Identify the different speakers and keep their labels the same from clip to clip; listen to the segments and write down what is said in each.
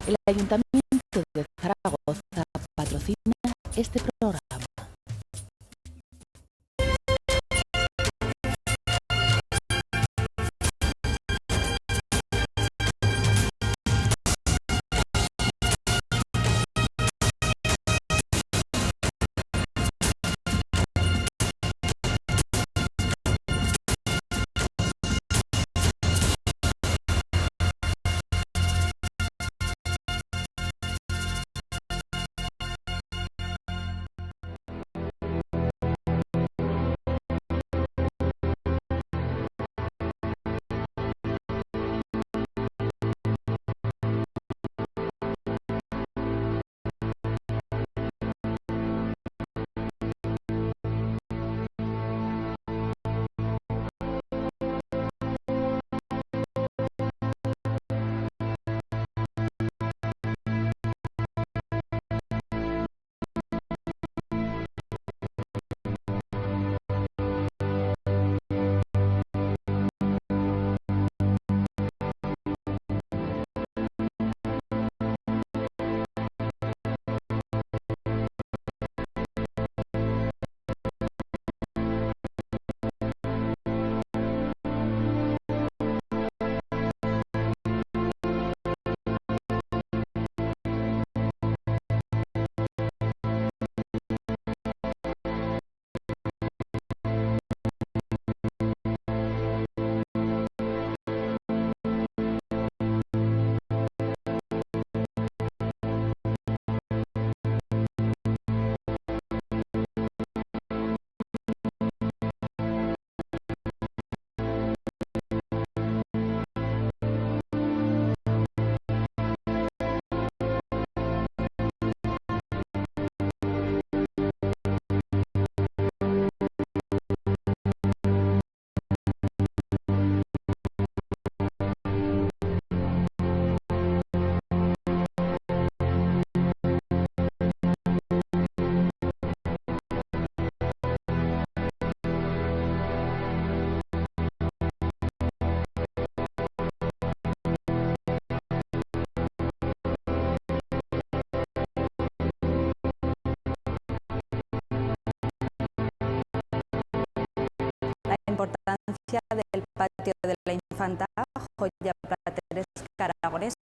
Speaker 1: El Ayuntamiento de Zaragoza patrocina este programa.
Speaker 2: La importancia del patio de la Infanta, joya plateresca aragonesa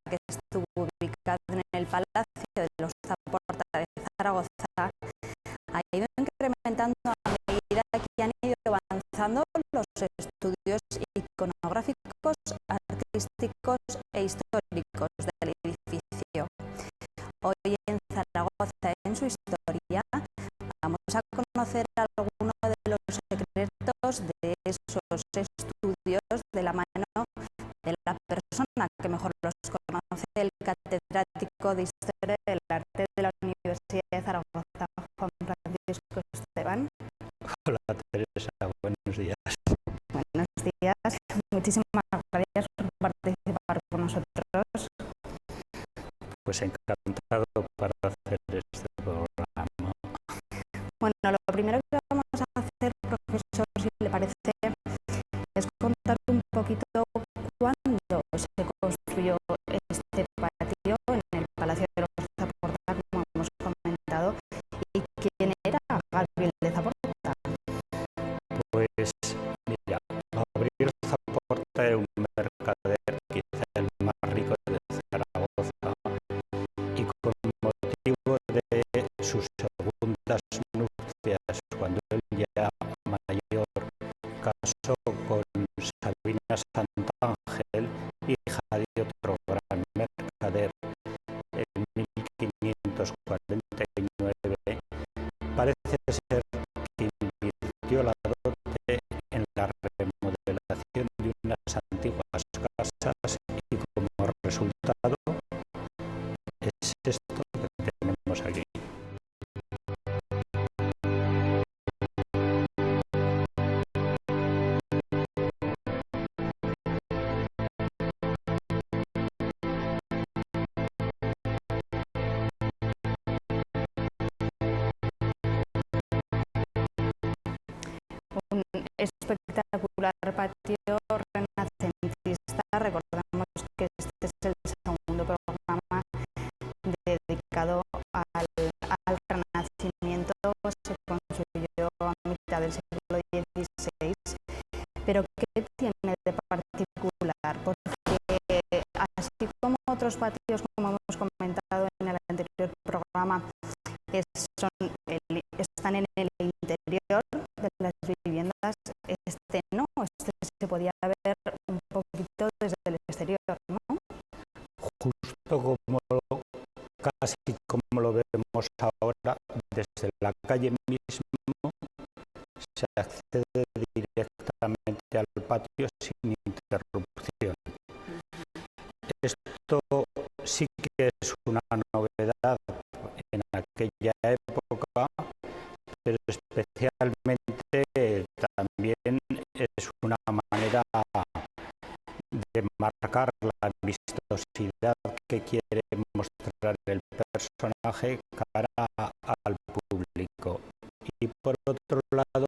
Speaker 2: que estuvo ubicado en el Palacio de los Zaporta de Zaragoza, ha ido incrementando a medida que han ido avanzando los estudios iconográficos, artísticos e históricos del edificio. Hoy en Zaragoza, en su historia, vamos a conocer algunos de los secretos de esos estudios de la mano de la persona que mejor los conoce, el catedrático de Historia del Arte de la Universidad de Zaragoza, Juan Francisco Esteban.
Speaker 3: Hola Teresa, buenos días.
Speaker 2: Buenos días, muchísimas gracias por participar con nosotros.
Speaker 3: Pues encantado para hacer este programa.
Speaker 2: Bueno, lo primero que vamos a hacer, profesor, si le parece, es contar un poquito cuándo se construyó este patio en el Palacio de los Zaporta, como hemos comentado, y quién era Gabriel de Zaporta.
Speaker 3: Pues mira, Gabriel Zaporta era un mercader quizá el más rico de Zaragoza y con motivo de sus segundas nupcias, cuando él ya mayor casó con Sabina Santángel, hija de otro gran mercader, en 1549, parece ser que invirtió la dote en la remodelación de unas antiguas casas y como resultado es esto que tenemos aquí.
Speaker 2: Un espectacular patio renacentista. Recordamos que este es el segundo programa así como otros patios, como hemos comentado en el anterior programa, están en el interior de las viviendas, este no, este se podía ver un poquito desde el exterior, ¿no?
Speaker 3: Justo casi como lo vemos ahora, desde la calle mismo se accede directamente al patio sin interrupción. Esto sí que es una novedad en aquella época, pero especialmente también es una manera de marcar la vistosidad que quiere mostrar el personaje cara al público. Y por otro lado,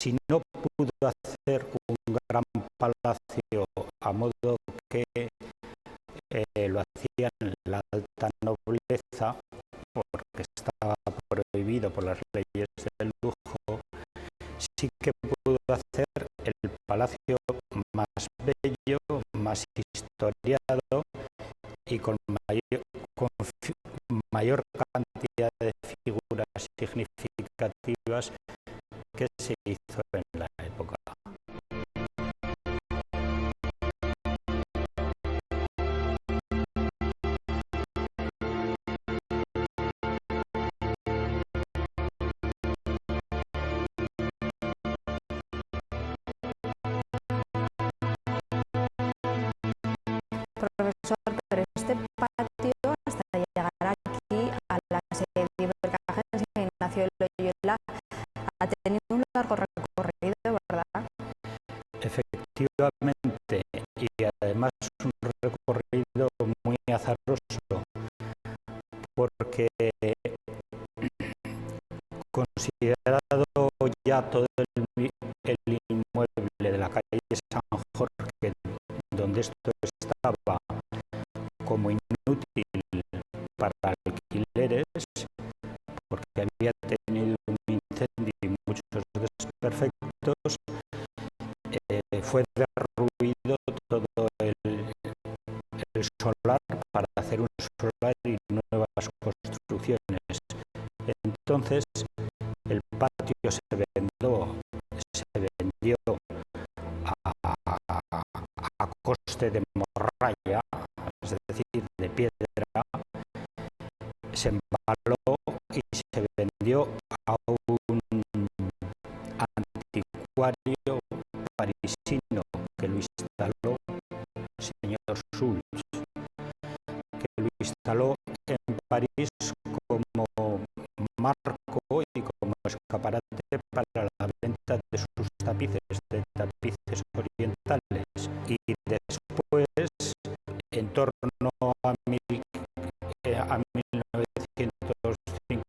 Speaker 3: si no pudo hacer un gran palacio a modo que lo hacían la alta nobleza, porque estaba prohibido por las leyes del lujo, sí que pudo hacer el palacio más bello, más historiado y con mayor cantidad de figuras significativas que se hizo en la época.
Speaker 2: Profesor, pero este patio, hasta llegar aquí a la sede de Ibercaja de Ignacio de Loyola, ha tenido un largo recorrido, ¿verdad?
Speaker 3: Efectivamente, y además un recorrido muy azaroso, porque considerado ya todo el inmueble de la calle San Jorge, donde esto estaba, como inútil para alquileres, porque había tenido un incendio y muchos desperfectos, fue derruido todo el solar para hacer un solar y nuevas construcciones. Entonces, el patio se vendió a coste de morralla, es decir, de piedra, se embaló y se vendió a un anticuario parisino que lo instaló, señor Schulz, que lo instaló en París como marco y como escaparate para la venta de sus tapices, de tapices orientales. Y después, en torno a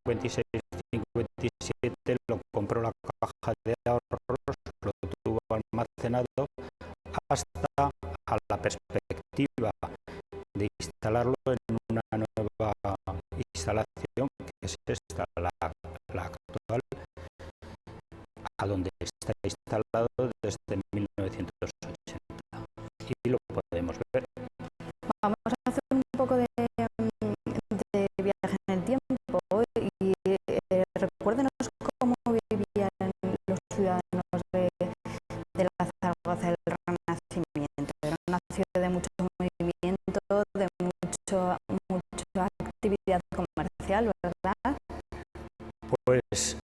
Speaker 3: 1956-57, lo compró la Caja de Ahorros, lo tuvo almacenado hasta a la perspectiva de instalarlo en una nueva instalación, que es esta, la actual, a donde está instalado desde 1980. Y lo podemos ver.
Speaker 2: Vamos a hacer un poco de viaje en el tiempo y recuérdenos cómo vivían los ciudadanos de la Zaragoza del Renacimiento. Era una ciudad de mucho movimiento, de mucha actividad comercial, ¿verdad?
Speaker 3: Pues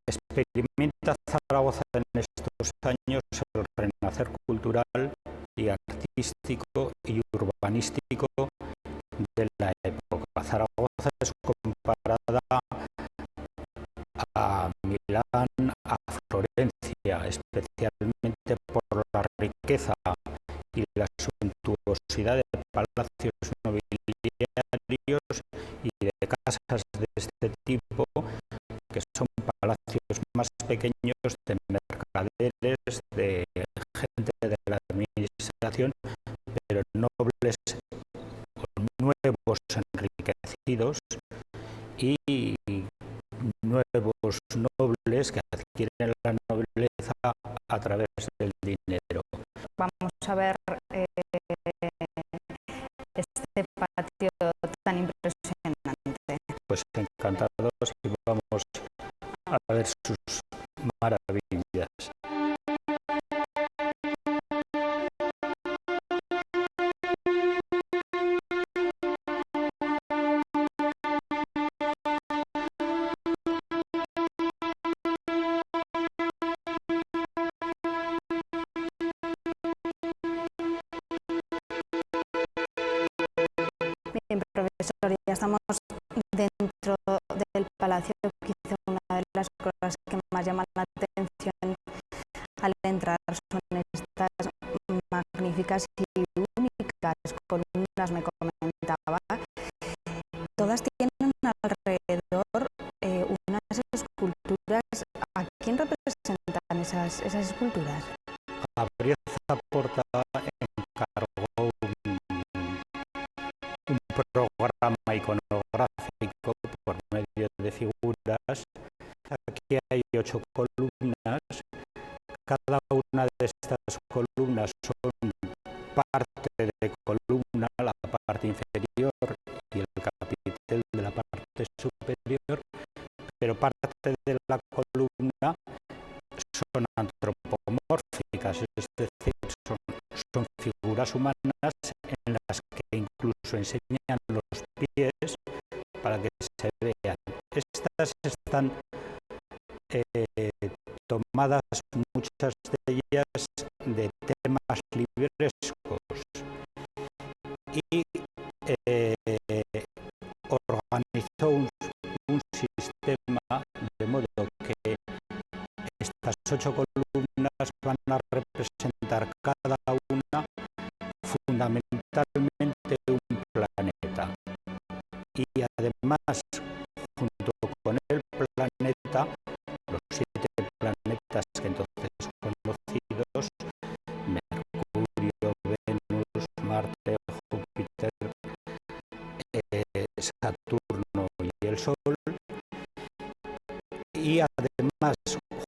Speaker 3: experimenta Zaragoza en estos años el renacer cultural y artístico y urbanístico de la época. Zaragoza es comparada a Milán, a Florencia, especialmente por la riqueza y la suntuosidad de palacios nobiliarios y de casas de este tipo, que son palacios más pequeños de mercaderes, de gente de la administración, pero nobles nuevos enriquecidos y nuevos nobles que adquieren la nobleza a través del dinero.
Speaker 2: Vamos a ver
Speaker 3: acerquemos y vamos a ver sus maravillas.
Speaker 2: Bien, profesor, ya estamos dentro del palacio. Quizá una de las cosas que más llaman la atención al entrar son estas magníficas y únicas columnas, me comentaba. Todas tienen alrededor unas esculturas. ¿A quién representan esas esculturas?
Speaker 3: Gabriel Zaporta encargó un programa iconográfico por medio de figuras. Aquí hay 8 columnas. Cada una de estas columnas son parte de columna, la parte inferior y el capitel de la parte superior, pero parte de la columna son antropomórficas, es decir, son figuras humanas en las que incluso enseñan los pies para que se vean. Estas están tomadas, muchas de ellas, de temas librescos, y organizó un sistema de modo que estas 8 columnas van a representar cada una fundamentalmente un planeta, y además, junto con el planeta, los 7 planetas que entonces son conocidos: Mercurio, Venus, Marte, Júpiter, Saturno y el Sol. Y además,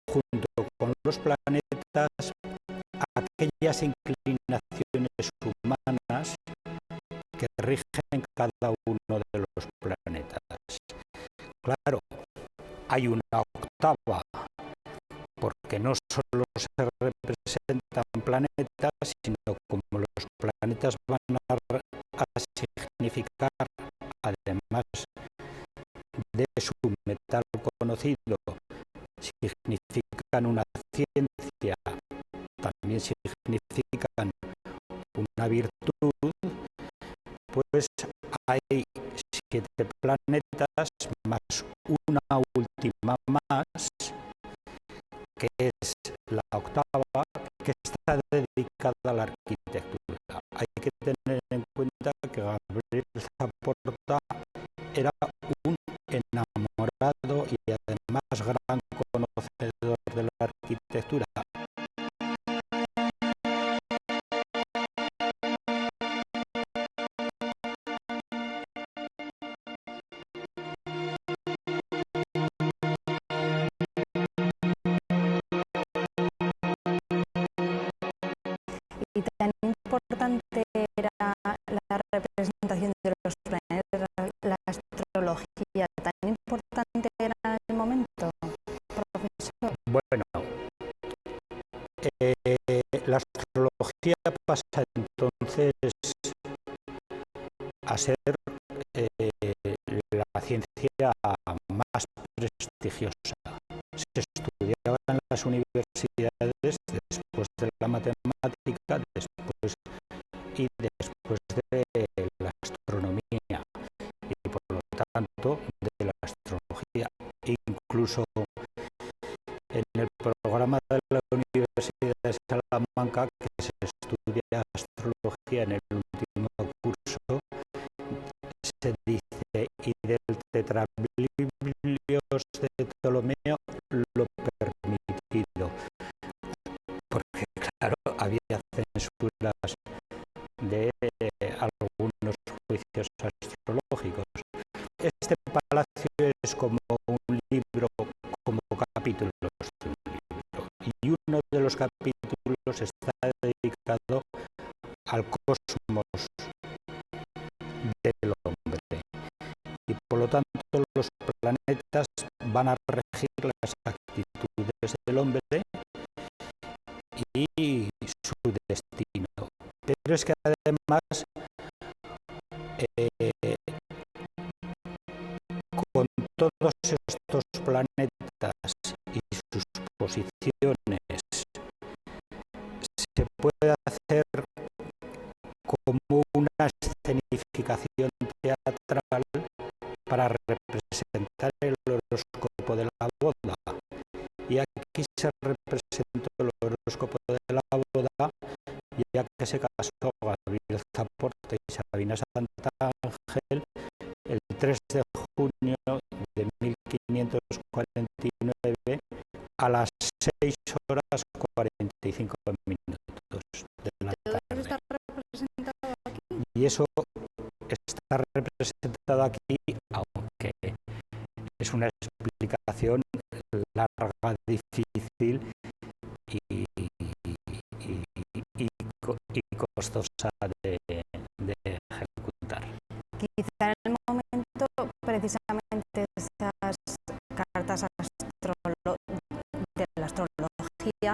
Speaker 3: junto con los planetas, aquellas inclinaciones humanas que rigen cada uno de los planetas. Claro, hay una octava, porque no solo se representan planetas, sino como los planetas van a significar, además de su metal conocido, significan una ciencia, también significan una virtud, pues hay 7 planetas más una última más, que es la octava, que está dedicada a la arquitectura. Hay que tener en cuenta que Gabriel Zaporta era un enamorado y además gran conocedor de la arquitectura.
Speaker 2: Y tan importante era la representación de los planetas, la astrología, tan importante era en el momento, profesor.
Speaker 3: Bueno, la astrología pasa entonces a ser la ciencia más prestigiosa. Se estudiaba en las universidades después de la matemática, después de la astronomía, y por lo tanto de la astrología. Incluso en el programa de la Universidad de Salamanca, que se estudia astrología en el último curso, se dice: y del tetrablios de Ptolomeo lo permitido, porque claro, había censuras de algunos juicios astrológicos. Este palacio es como un libro, como capítulos de un libro, y uno de los capítulos está dedicado al cosmos del hombre, y por lo tanto los planetas van a regir las actitudes del hombre y su destino. Pero es que además, con todos estos planetas y sus posiciones, se puede hacer como una escenificación teatral para representar el horóscopo de la boda. Y aquí se representó el horóscopo de la boda, ya que se casó Gabriel Zaporta y Sabina Santángel el 3 de junio de 1549 a las 6 horas 45 minutos de la tarde.
Speaker 2: ¿Está representado aquí?
Speaker 3: Y eso está representado aquí, aunque es una explicación larga, difícil y costosa de ejecutar.
Speaker 2: Quizá en el momento, precisamente, esas cartas de la astrología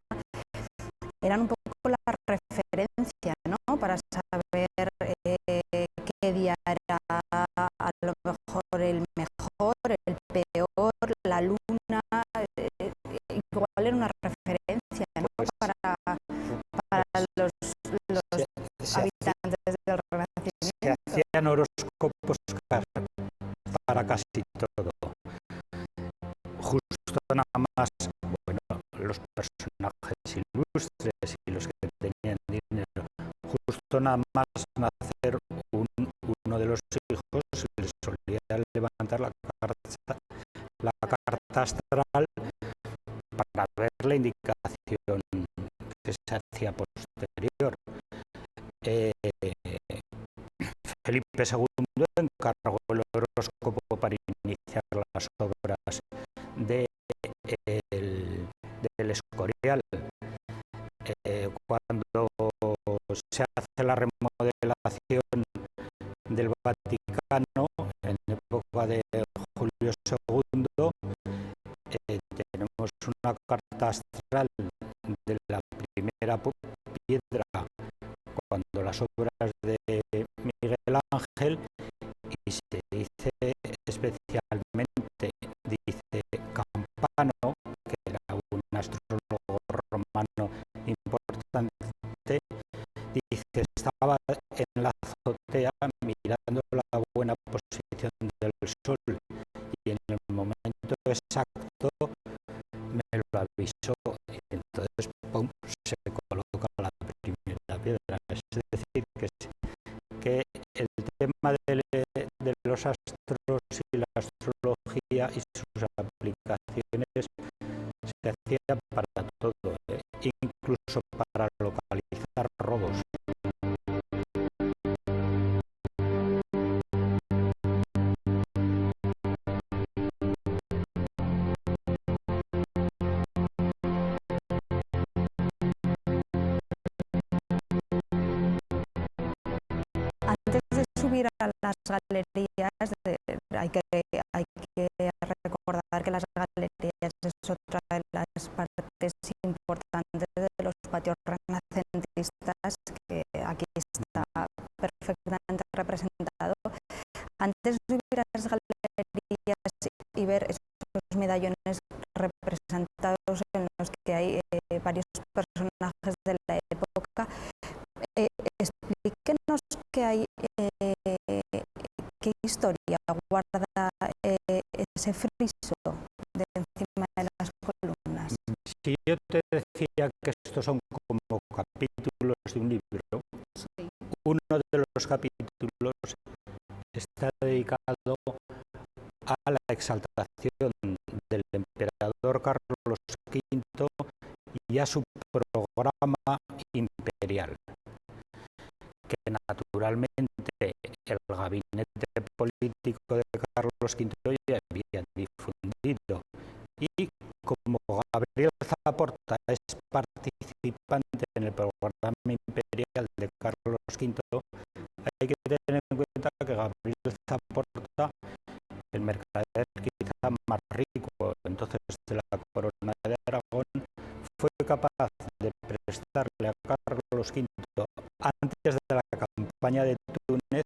Speaker 2: eran un poco la referencia, ¿no? Para saber qué día era a lo mejor el peor, la luna, igual era una referencia, ¿no? Para los habitantes del Renacimiento.
Speaker 3: Se hacían horóscopos para casi todo. Justo nada más, bueno, los personajes ilustres y los que tenían dinero, justo nada más nacer uno de los hijos, les solía levantar la carta astral para ver la indicación que se hacía posterior. Felipe II encargó el horóscopo para iniciar las obras del Escorial. Cuando se hace la remodelación del Vaticano en época de Julio II, tenemos una carta astral de la primera piedra cuando las obras de Miguel Ángel, y se dice especialmente, dice Campano, que era un astrólogo romano importante, dice estaba en la azotea mirando la buena posición del sol y en el momento exacto me lo avisó y entonces ¡pum!, se coloca la primera piedra. Es decir, que el tema de los astros y la astrología y sus aplicaciones se hacía para todo, incluso para localizar robos.
Speaker 2: Antes de subir a las galerías, hay que recordar que las galerías es otra de las partes importantes de los patios renacentistas, que aquí está perfectamente representado. Antes de subir a las galerías y ver esos medallones representados en los que hay varios personajes de la época, explíquenos qué historia guarda ese friso de encima de las columnas.
Speaker 3: Si yo te decía que estos son como capítulos de un libro, sí. Uno de los capítulos está dedicado a la exaltación del emperador Carlos V y a su programa imperial, que naturalmente el gabinete político de Carlos V ya había difundido, y como Gabriel Zaporta es participante en el programa imperial de Carlos V, hay que tener en cuenta que Gabriel Zaporta, el mercader quizá más rico de la Corona de Aragón, fue capaz de prestarle a Carlos V, antes de la campaña de Túnez,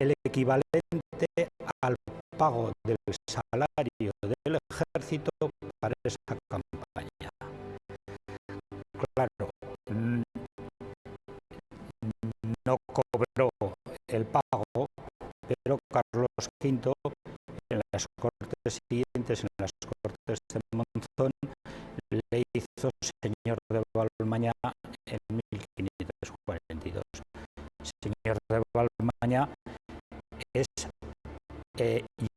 Speaker 3: el equivalente al pago del salario del ejército para esa campaña. Claro, no cobró el pago, pero Carlos V, en las cortes siguientes, en las cortes de Monzón, le hizo señor de Balmaña en 1542. Señor de Balmaña es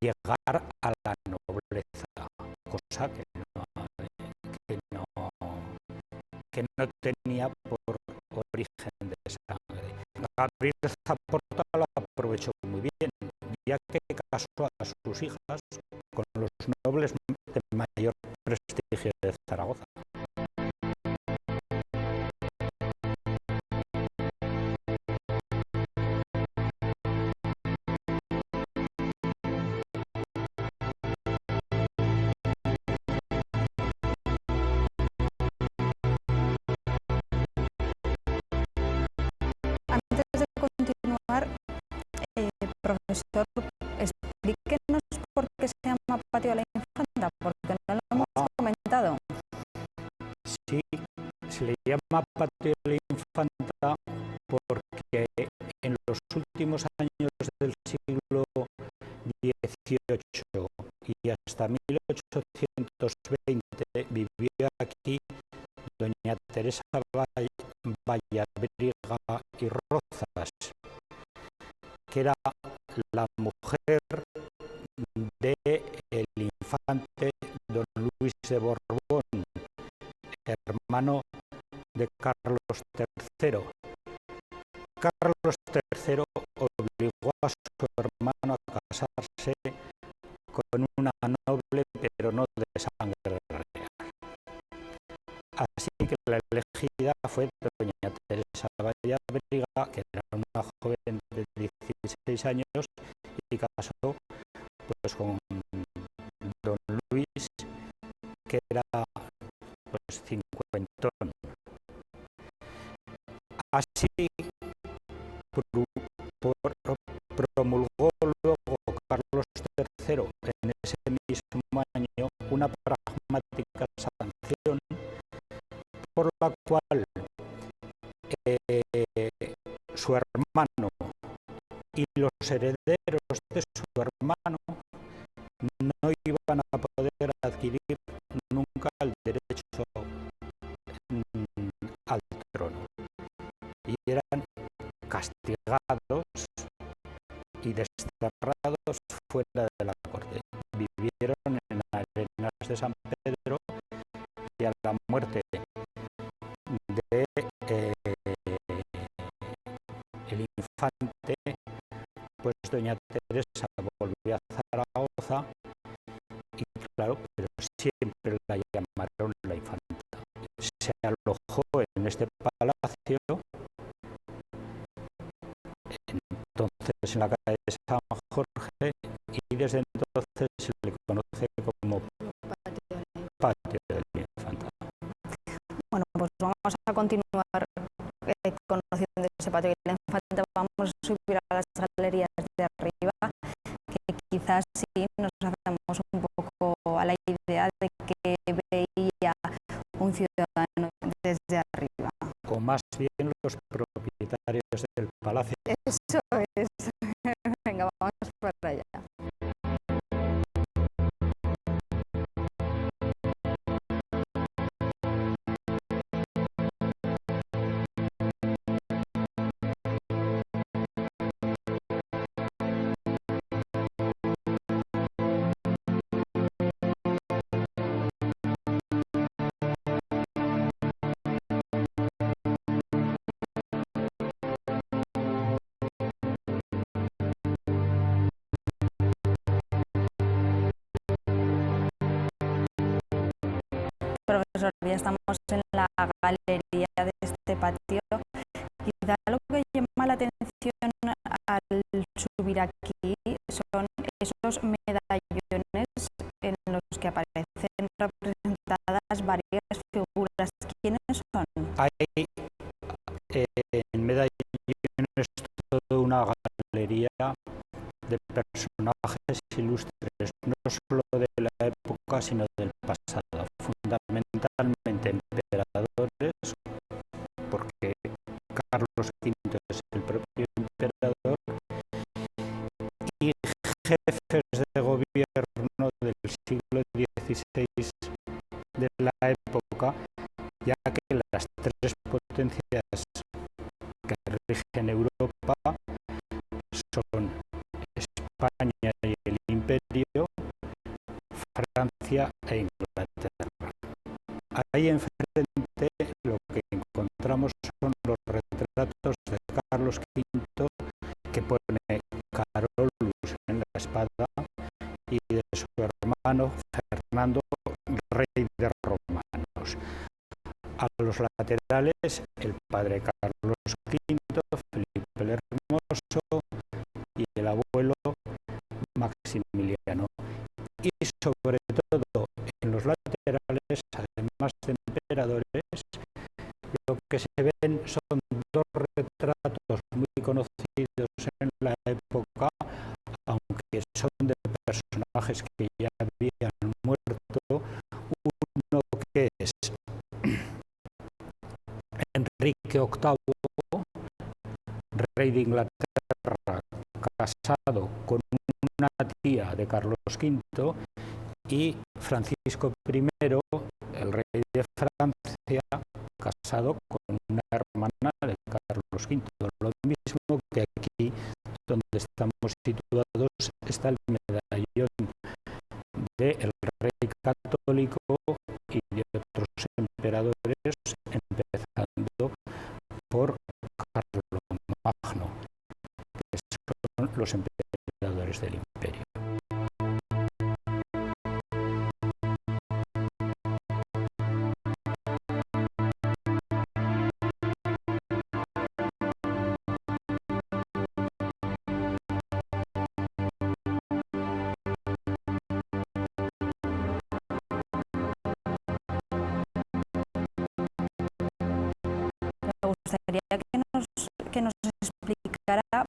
Speaker 3: llegar a la nobleza, cosa que no tenía por origen de sangre. Gabriel Zaporta lo aprovechó muy bien, ya que casó a sus hijas con los nobles de mayor prestigio de Zaragoza.
Speaker 2: Antes de continuar, profesor, explíquenos por qué se llama Patio de la Infanta, porque no lo hemos comentado.
Speaker 3: Sí, se le llama Patio de la Infanta porque en los últimos años del siglo XVIII y hasta 1820 vivió aquí doña Teresa Vallabriga y Rozas, que era la mujer del infante don Luis de Borbón, hermano de Carlos III. Carlos III obligó a su hermano a casarse con una noble, pero no de sangre real. Así que la elegida fue doña Teresa Vallabriga, que era una joven de 16 años y casó pues con don Luis, que era pues cincuentón. Así promulgó luego Carlos III en ese mismo año una pragmática sanción por la cual su hermano y los herederos de su hermano no iban a poder adquirir nunca el derecho al trono y eran castigados y desterrados fuera de la corte. Vivieron en Arenas de San Pedro y a la muerte de el infante, pues doña Teresa volvió a Zaragoza y claro, pero siempre la llamaron la infanta. Se alojó en este palacio, entonces en la calle de San Jorge, y desde entonces se le conoce como Patio de la Infanta.
Speaker 2: Bueno, pues vamos a continuar conociendo ese Patio de la Infanta. Vamos a subir a las galerías de arriba, que quizás sí nos hacemos un poco a la idea de que veía un ciudadano desde arriba.
Speaker 3: O más bien los propietarios del palacio.
Speaker 2: Eso es. Venga, vamos para allá. Profesor, ya estamos en la galería de este patio. Quizá lo que llama la atención al subir aquí son esos medallones en los que aparece estas varias figuras, ¿quiénes son?
Speaker 3: Hay en Medellín es toda una galería de personajes ilustres, no solo de la época, sino del pasado, fundamentalmente emperadores, porque Carlos V es el propio emperador, y jefes de gobierno del siglo XVI de la época, ya que las tres potencias que rigen Europa son España y el Imperio, Francia e Inglaterra. Ahí enfrente lo que encontramos son los retratos de Carlos V, que pone Carolus en la espada, y de su hermano Fernando, rey de romanos. A los laterales, el padre Carlos V, Felipe el Hermoso y el abuelo Maximiliano. Y sobre todo en los laterales, además de emperadores, lo que se ven son dos retratos muy conocidos en la época, aunque son de personajes que ya habían muerto. Uno que es Enrique VIII, rey de Inglaterra, casado con una tía de Carlos V, y Francisco I, el rey de Francia, casado con una hermana de Carlos V. Lo mismo que aquí, donde estamos situados, está el medallón del rey católico y de otros emperadores, empezando por Carlomagno, que son los emperadores del imperio.
Speaker 2: Me gustaría que nos explicara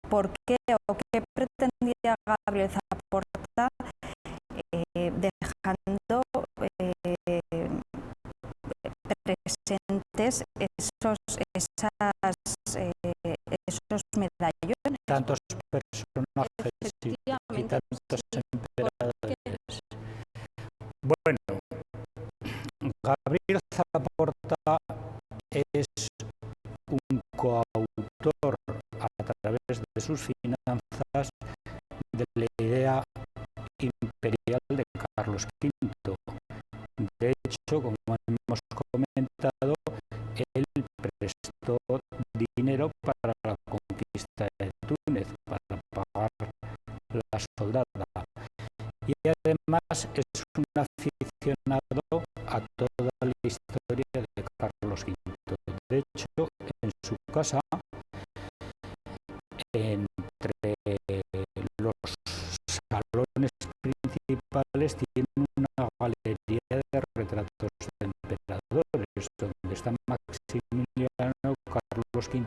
Speaker 2: por qué o qué pretendía Gabriel Zaporta dejando presentes esos medallones.
Speaker 3: Tantos personajes y tantos emperadores. Bueno, Gabriel Zaporta es un coautor a través de sus finanzas de la idea imperial de Carlos V. De hecho, como hemos comentado, él prestó dinero para la conquista de Túnez, para pagar la soldada. Y además es un aficionado a toda la historia de Carlos V. De hecho, en su casa, entre los salones principales, tiene una galería de retratos de emperadores, donde están Maximiliano, Carlos V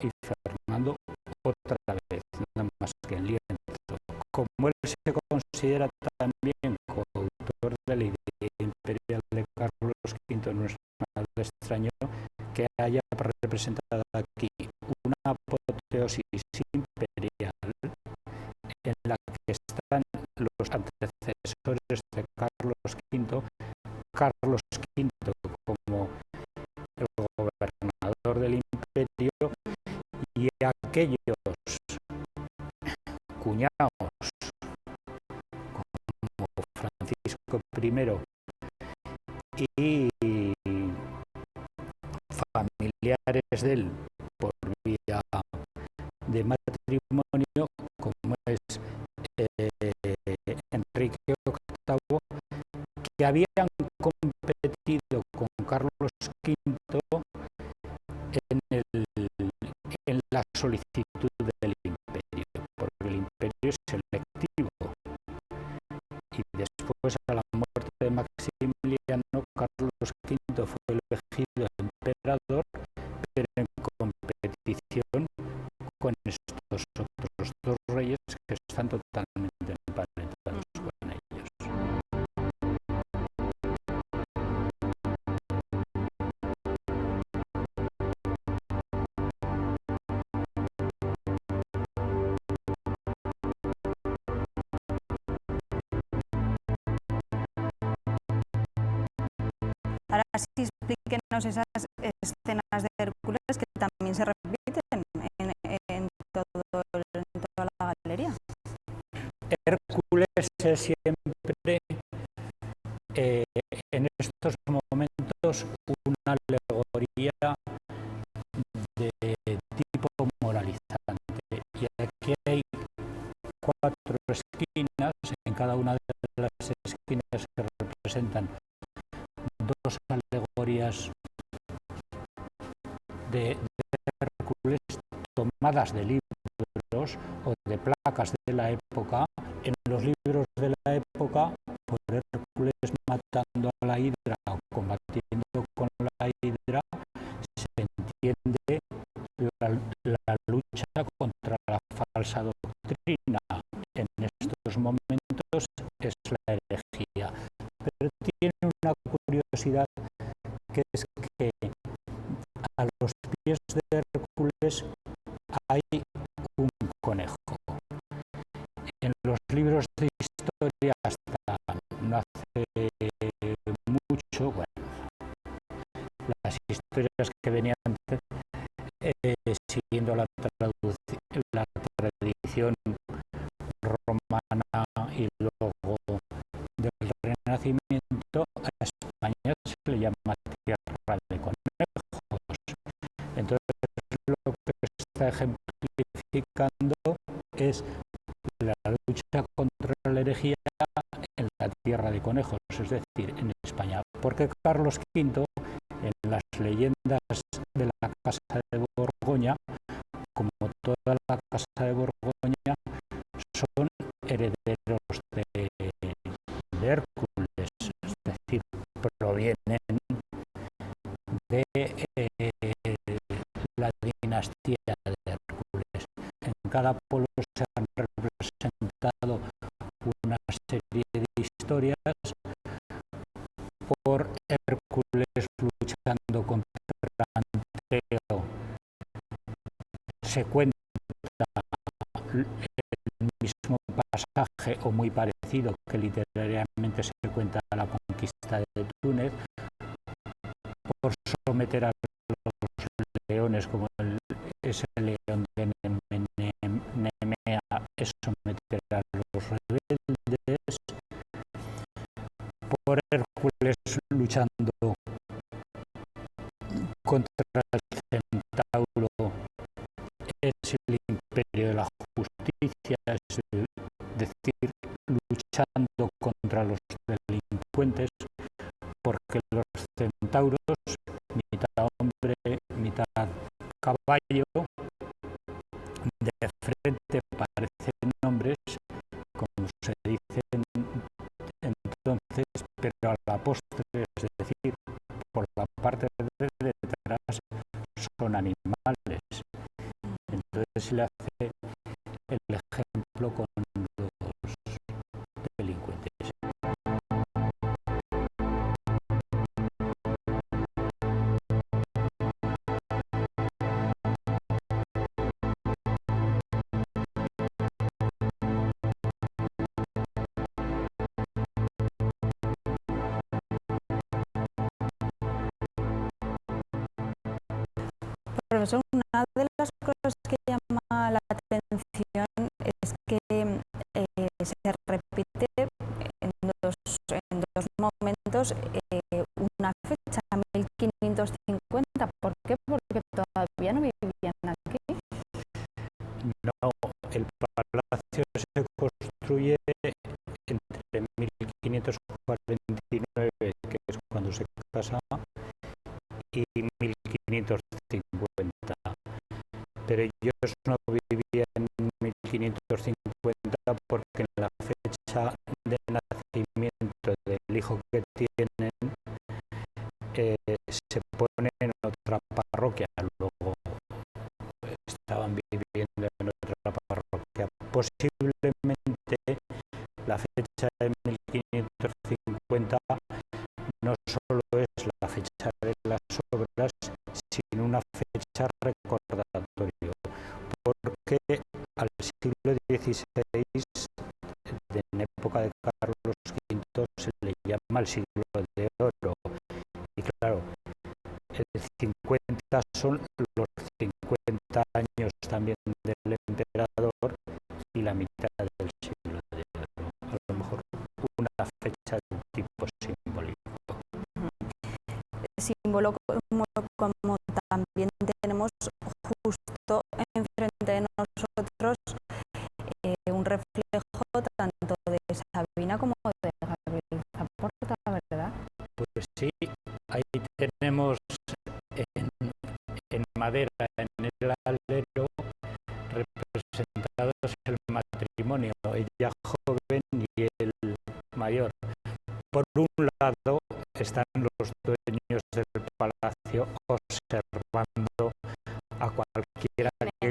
Speaker 3: y Fernando otra vez, nada más que en lienzo. Como él se considera también coautor de la idea imperial de Carlos V, no es nada extraño que haya representado aquí una apoteosis imperial en la que están los antecesores de Carlos V, Carlos V como el gobernador del imperio y aquellos cuñados como Francisco I y familiares de él por vía de matrimonio, como es Enrique VIII, que habían competido con Carlos V en la solicitud del imperio, porque el imperio es selectivo. Y después, a la muerte de Maximiliano, con estos otros dos reyes que están totalmente emparentados con ellos.
Speaker 2: Ahora sí, explíquenos esas escenas de Hércules que también se repiten en toda la galería.
Speaker 3: Hércules es siempre, en estos momentos, una alegoría de tipo moralizante. Y aquí hay 4 esquinas, en cada una de las esquinas que representan 2 alegorías de Hércules tomadas de libros o de placas de la época. En los libros de la época, por Hércules matando a la hidra o combatiendo con la hidra, se entiende la lucha contra la falsa doctrina. En estos momentos es la herejía. Pero tiene una curiosidad, que es que a los pies de Hércules hay un conejo. En los libros de historia, hasta no hace mucho, bueno, las historias que venían siguiendo la tradición romana y luego del Renacimiento, a España se le llama tierra de conejos. Entonces, lo que está ejemplificando es la lucha contra la herejía en la tierra de conejos, es decir, en España. Porque Carlos V, en las leyendas de la Casa de Borgoña, como toda la Casa de Borgoña, son herederos de Hércules, es decir, provienen de la dinastía de Hércules. En cada pueblo se han representado una serie de historias por Hércules luchando contra Anteo. Se cuenta el mismo pasaje o muy parecido que literariamente se cuenta a la conquista de Túnez, por someter a los leones, como ese león de Nemea es someter a los rebeldes, por Hércules luchando contra el centauro, es el imperio de la justicia, es decir, luchando contra los delincuentes, porque los centauros, mitad hombre, mitad caballo, de frente parecen hombres, como se dicen entonces, pero a la postre, es decir, por la parte de detrás, son animales. Entonces se le hace el ejemplo con los delincuentes.
Speaker 2: Profesor, una de las cosas que llama la atención es que se repite en dos momentos una fecha, 1550. ¿Por qué? Porque todavía no vivían aquí.
Speaker 3: No, el palacio se construye entre 1549, que es cuando se casa, y 1550. Pero ellos no vivían en 1550 porque en la fecha de nacimiento del hijo que tienen se pone en otra parroquia. Luego estaban viviendo posiblemente la fecha de 1550 no solo es la fecha de las obras, sino una fecha recordatorio, porque al siglo XVI, en época de Carlos V, se le llama el siglo de oro. Y claro, el 50 son los 50 años también del emperador y la mitad del siglo de oro. A lo mejor una fecha de tipo simbólico.
Speaker 2: Símbolo como también tenemos justo enfrente de nosotros un reflejo tanto de Sabina como de Gabriel Zaporta, ¿verdad?
Speaker 3: Pues sí, ahí tenemos en madera, en el alero, representados el matrimonio, ella joven y el mayor. Por un lado están los dueños del palacio observando a cualquiera que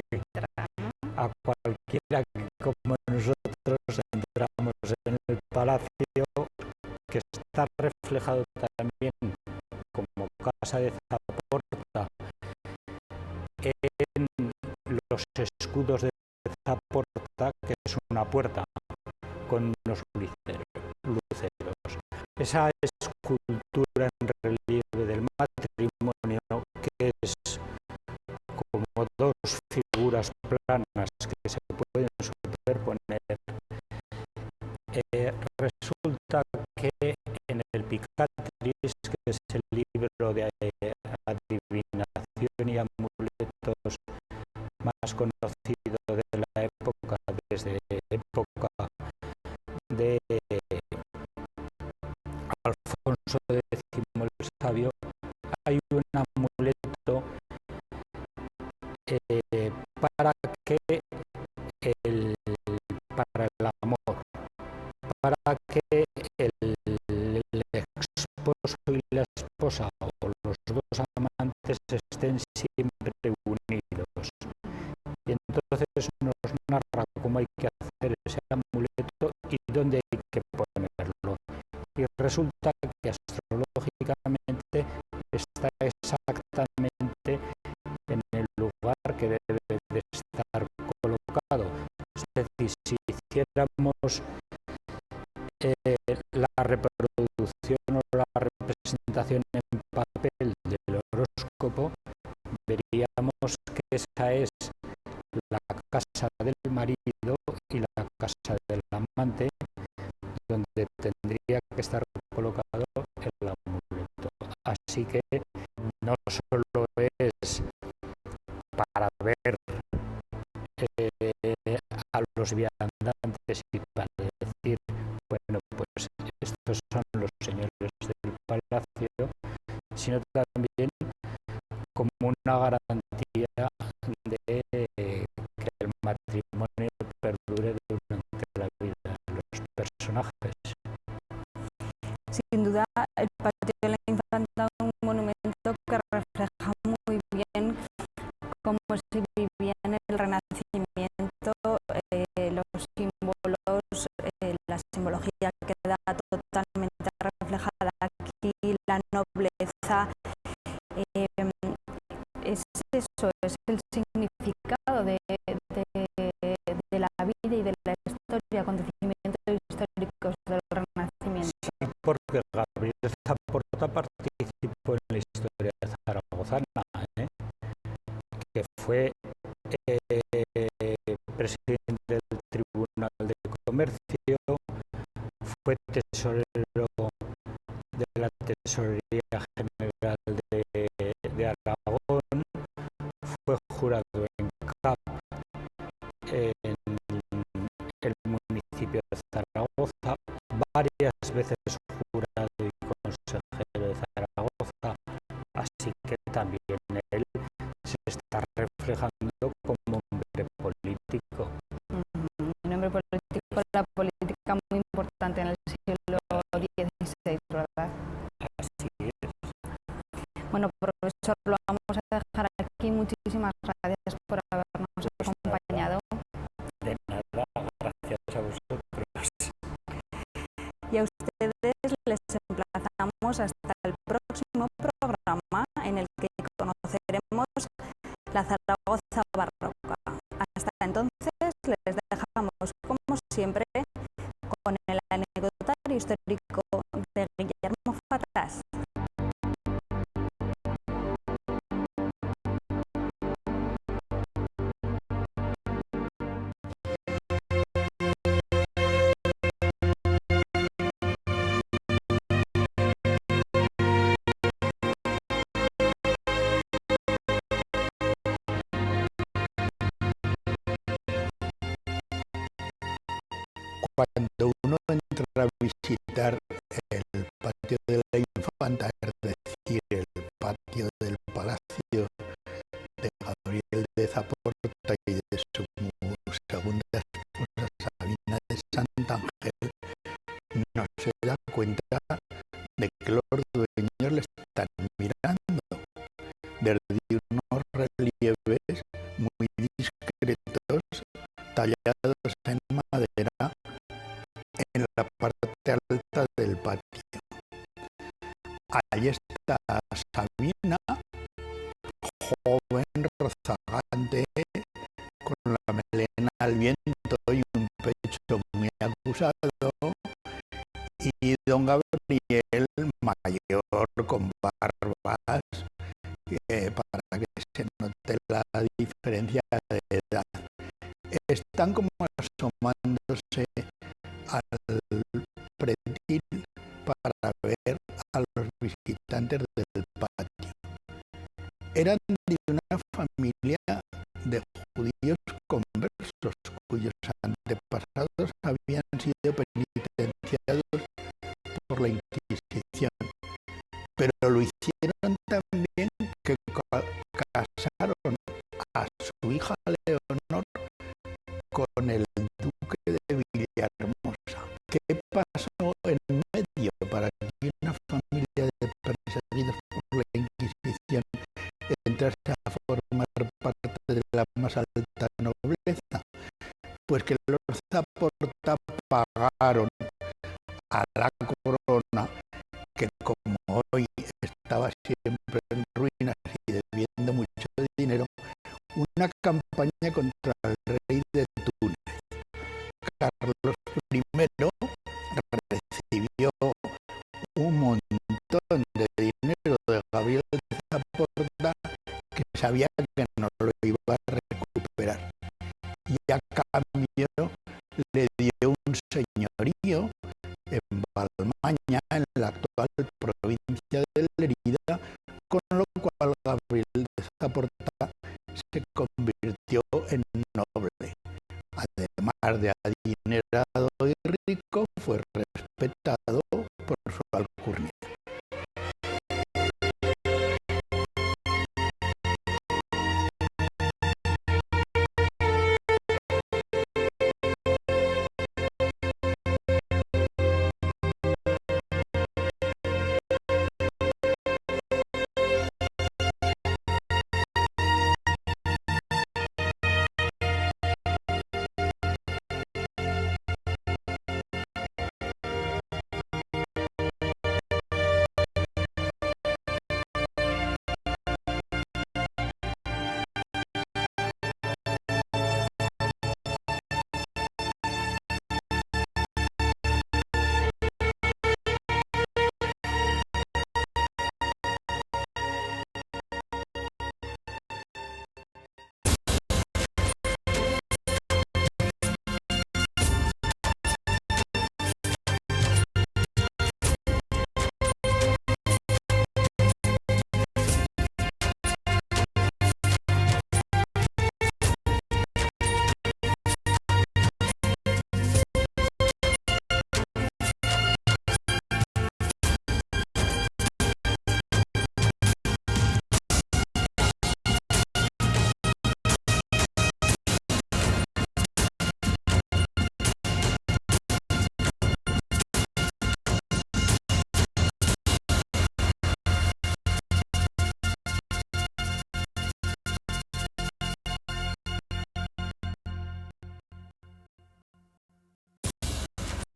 Speaker 3: como nosotros entramos en el palacio, que está reflejado también como casa de Zaporta en los escudos de Zaporta, que es una puerta con unos luceros. Esa escultura en relieve del matrimonio, que es como dos figuras planas que se pueden superponer, resulta que en el Picatris, que es el libro de adivinación y amuletos más conocido de la época, desde época de Alfonso X el Sabio, hay un amuleto para el amor, para que el esposo y la esposa o los dos amantes estén siempre unidos. Y entonces nos narra cómo hay que hacer ese amuleto y dónde hay que ponerlo. Y resulta que astrológicamente está exactamente en el lugar que debe de estar colocado. Es decir, si hiciéramos la reproducción o la representación en papel del horóscopo, veríamos que esa es la casa del marido y la casa del amante, donde tendría que estar colocado el amuleto. Así que no solo es para ver a los viandantes y para decir, bueno, pues estos son los señores del palacio, sino también como una garantía de que el matrimonio perdure durante la vida de los personajes.
Speaker 2: Sin duda, el patio de la Infanta es un monumento que refleja muy bien cómo se vivía en el Renacimiento, los símbolos, la simbología queda totalmente reflejada aquí, la nobleza. Es eso, es el significado de la vida y de la historia, acontecimientos históricos del Renacimiento.
Speaker 3: Sí, porque Gabriel Zaporta participó en la historia zaragozana, que fue presidente del Tribunal de Comercio, fue tesorero de la Tesorería General de Aragón, fue jurado en CAP en el municipio de Zaragoza, varias veces jurado y consejero de Zaragoza, así que también él se está reflejando como hombre político.
Speaker 2: Un hombre político, la política muy importante en el siglo XVI, ¿verdad?
Speaker 3: Así es.
Speaker 2: Bueno, profesor, lo vamos a dejar aquí. Muchísimas gracias por habernos acompañado.
Speaker 3: De nada.
Speaker 2: despedimos hasta el próximo programa en el que conoceremos la Zaragoza barroca. Hasta entonces les dejamos, como siempre, con el anecdotario histórico de Guillermo Fatás.
Speaker 4: Cuando uno entra a visitar el patio de la Infanta, es decir, el patio del Palacio de Gabriel de Zaporta y de su segunda esposa Sabina de Santangel, no se da cuenta de que los dueños le están mirando desde unos relieves muy discretos tallados en madera en la parte alta del patio. Ahí está Sabina, joven, rozagante, con la melena al viento y un pecho muy acusado, y don Gabriel, mayor, con barbas, para que se note la diferencia de edad. Están como asomándose al pretil para ver a los visitantes del patio. Eran de una familia de judíos conversos cuyos antepasados habían sido penitenciados por la Inquisición, pero lo hicieron también que casaron a su hija Leonor con el duque de Villahermosa. ¿Qué pasó en medio para que una familia de perseguidos por la Inquisición entrase a formar parte de la más alta nobleza? Pues que los Zaporta pagaron a la corona, que como hoy estaba siempre en ruinas y debiendo mucho dinero, una campaña contra el rey de Túnez. Carlos I recibió un montón de dinero de Gabriel de Zaporta que sabía que no lo iba a recuperar, y a cambio le dio un señorío en Balmaña, en la actual provincia de Lerida, con lo cual Gabriel de Zaporta se convirtió en noble. Además de adinerado y rico, fue respetado por su alcurnia.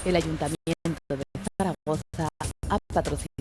Speaker 1: El Ayuntamiento de Zaragoza ha patrocinado